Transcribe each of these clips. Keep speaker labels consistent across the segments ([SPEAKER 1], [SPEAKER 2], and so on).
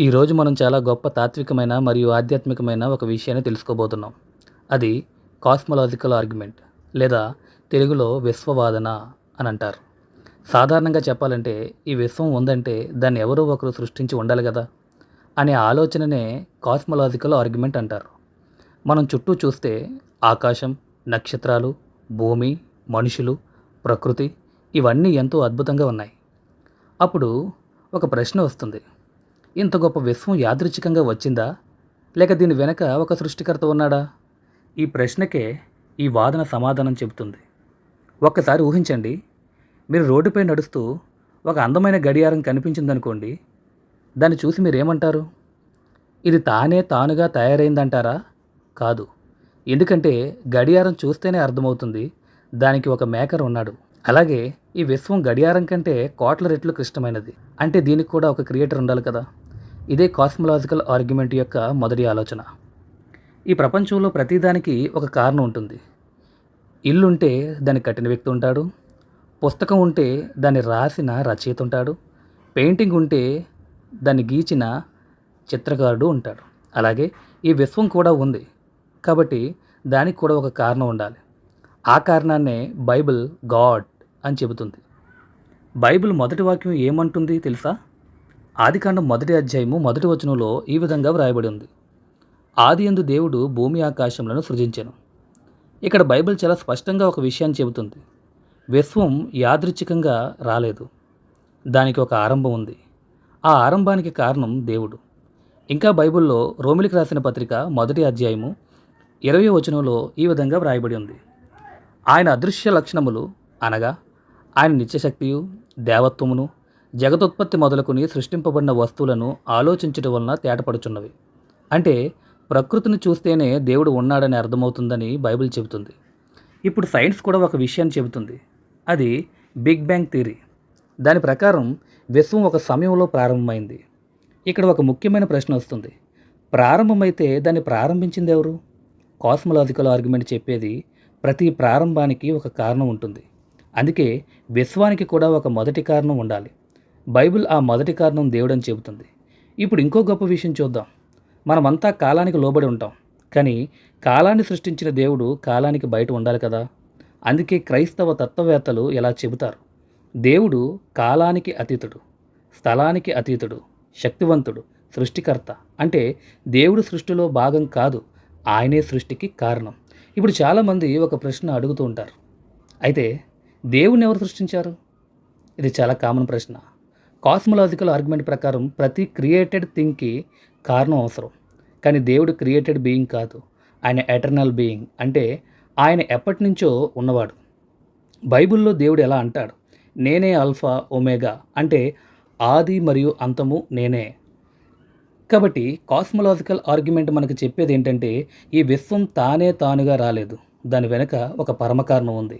[SPEAKER 1] ఈరోజు మనం చాలా గొప్ప తాత్వికమైన మరియు ఆధ్యాత్మికమైన ఒక విషయాన్ని తెలుసుకోబోతున్నాం. అది కాస్మలాజికల్ ఆర్గ్యుమెంట్ లేదా తెలుగులో విశ్వవాదన అని అంటారు. సాధారణంగా చెప్పాలంటే ఈ విశ్వం ఉందంటే దాన్ని ఎవరో ఒకరు సృష్టించి ఉండాలి కదా అనే ఆలోచననే కాస్మలాజికల్ ఆర్గ్యుమెంట్ అంటారు. మనం చుట్టూ చూస్తే ఆకాశం, నక్షత్రాలు, భూమి, మనుషులు, ప్రకృతి ఇవన్నీ ఎంతో అద్భుతంగా ఉన్నాయి. అప్పుడు ఒక ప్రశ్న వస్తుంది. ఇంత గొప్ప విశ్వం యాదృచ్ఛికంగా వచ్చిందా? లేక దీని వెనక ఒక సృష్టికర్త ఉన్నాడా? ఈ ప్రశ్నకే ఈ వాదన సమాధానం చెబుతుంది. ఒక్కసారి ఊహించండి, మీరు రోడ్డుపై నడుస్తూ ఒక అందమైన గడియారం కనిపించిందనుకోండి. దాన్ని చూసి మీరేమంటారు? ఇది తానుగా తయారైందంటారా? కాదు. ఎందుకంటే గడియారం చూస్తేనే అర్థమవుతుంది దానికి ఒక మేకర్ ఉన్నాడు. అలాగే ఈ విశ్వం గడియారం కంటే కోట్ల రెట్లు క్లిష్టమైనది. అంటే దీనికి కూడా ఒక క్రియేటర్ ఉండాలి కదా. ఇదే కాస్మలాజికల్ ఆర్గ్యుమెంట్ యొక్క మొదటి ఆలోచన. ఈ ప్రపంచంలో ప్రతిదానికి ఒక కారణం ఉంటుంది. ఇల్లుంటే దాన్ని కట్టిన వ్యక్తి ఉంటాడు. పుస్తకం ఉంటే దాన్ని రాసిన రచయిత ఉంటాడు. పెయింటింగ్ ఉంటే దాన్ని గీచిన చిత్రకారుడు ఉంటాడు. అలాగే ఈ విశ్వం కూడా ఉంది కాబట్టి దానికి కూడా ఒక కారణం ఉండాలి. ఆ కారణాన్నే బైబిల్ గాడ్ అని చెబుతుంది. బైబిల్ మొదటి వాక్యం ఏమంటుంది తెలుసా? ఆదికాండం 1వ అధ్యాయము 1వ వచనంలో ఈ విధంగా వ్రాయబడి ఉంది. ఆదియందు దేవుడు భూమి ఆకాశములను సృజించెను. ఇక్కడ బైబిల్ చాలా స్పష్టంగా ఒక విషయాన్ని చెబుతుంది. విశ్వం యాదృచ్ఛికంగా రాలేదు. దానికి ఒక ఆరంభం ఉంది. ఆ ఆరంభానికి కారణం దేవుడు. ఇంకా బైబిల్లో రోమిలికి రాసిన పత్రిక 1వ అధ్యాయము 20వ వచనంలో ఈ విధంగా వ్రాయబడి ఉంది. ఆయన అదృశ్య లక్షణములు అనగా ఆయన నిత్యశక్తియు దేవత్వమును జగదుత్పత్తి మొదలుకొని సృష్టింపబడిన వస్తువులను ఆలోచించడం వలన తేటపడుచున్నవి. అంటే ప్రకృతిని చూస్తేనే దేవుడు ఉన్నాడని అర్థమవుతుందని బైబిల్ చెబుతుంది. ఇప్పుడు సైన్స్ కూడా ఒక విషయాన్ని చెబుతుంది. అది బిగ్ బ్యాంగ్ థియరీ. దాని ప్రకారం విశ్వం ఒక సమయంలో ప్రారంభమైంది. ఇక్కడ ఒక ముఖ్యమైన ప్రశ్న వస్తుంది. ప్రారంభమైతే దాన్ని ప్రారంభించింది ఎవరు? కాస్మలాజికల్ ఆర్గ్యుమెంట్ చెప్పేది ప్రతి ప్రారంభానికి ఒక కారణం ఉంటుంది. అందుకే విశ్వానికి కూడా ఒక మొదటి కారణం ఉండాలి. బైబిల్ ఆ మొదటి కారణం దేవుడని చెబుతుంది. ఇప్పుడు ఇంకో గొప్ప విషయం చూద్దాం. మనమంతా కాలానికి లోబడి ఉంటాం. కానీ కాలాన్ని సృష్టించిన దేవుడు కాలానికి బయట ఉండాలి కదా. అందుకే క్రైస్తవ తత్వవేత్తలు ఇలా చెబుతారు. దేవుడు కాలానికి అతీతుడు, స్థలానికి అతీతుడు, శక్తివంతుడు, సృష్టికర్త. అంటే దేవుడు సృష్టిలో భాగం కాదు, ఆయనే సృష్టికి కారణం. ఇప్పుడు చాలామంది ఒక ప్రశ్న అడుగుతూ ఉంటారు. అయితే దేవుణ్ణి ఎవరు సృష్టించారు? ఇది చాలా కామన్ ప్రశ్న. కాస్మలాజికల్ ఆర్గ్యుమెంట్ ప్రకారం ప్రతి క్రియేటెడ్ థింగ్కి కారణం అవసరం. కానీ దేవుడు క్రియేటెడ్ బీయింగ్ కాదు, ఆయన ఎటర్నల్ బీయింగ్. అంటే ఆయన ఎప్పటి నుంచో ఉన్నవాడు. బైబిల్లో దేవుడు ఎలా అంటాడు? నేనే ఆల్ఫా ఒమేగా, అంటే ఆది మరియు అంతము నేనే. కాబట్టి కాస్మలాజికల్ ఆర్గ్యుమెంట్ మనకు చెప్పేది ఏంటంటే ఈ విశ్వం తానుగా రాలేదు. దాని వెనుక ఒక పరమకారణం ఉంది.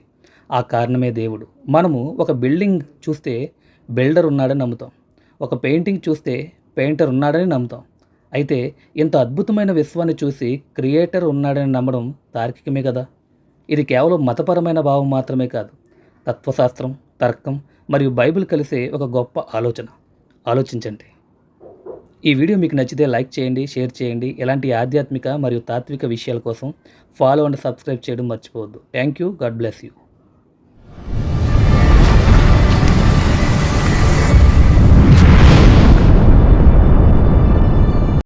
[SPEAKER 1] ఆ కారణమే దేవుడు. మనము ఒక బిల్డింగ్ చూస్తే బిల్డర్ ఉన్నాడని నమ్ముతాం. ఒక పెయింటింగ్ చూస్తే పెయింటర్ ఉన్నాడని నమ్ముతాం. అయితే ఇంత అద్భుతమైన విశ్వాన్ని చూసి క్రియేటర్ ఉన్నాడని నమ్మడం తార్కికమే కదా. ఇది కేవలం మతపరమైన భావం మాత్రమే కాదు. తత్వశాస్త్రం, తర్కం మరియు బైబిల్ కలిసే ఒక గొప్ప ఆలోచన. ఆలోచించండి. ఈ వీడియో మీకు నచ్చితే లైక్ చేయండి, షేర్ చేయండి. ఇలాంటి ఆధ్యాత్మిక మరియు తాత్విక విషయాల కోసం ఫాలో అండ్ సబ్స్క్రైబ్ చేయడం మర్చిపోవద్దు. Thank you. God bless you.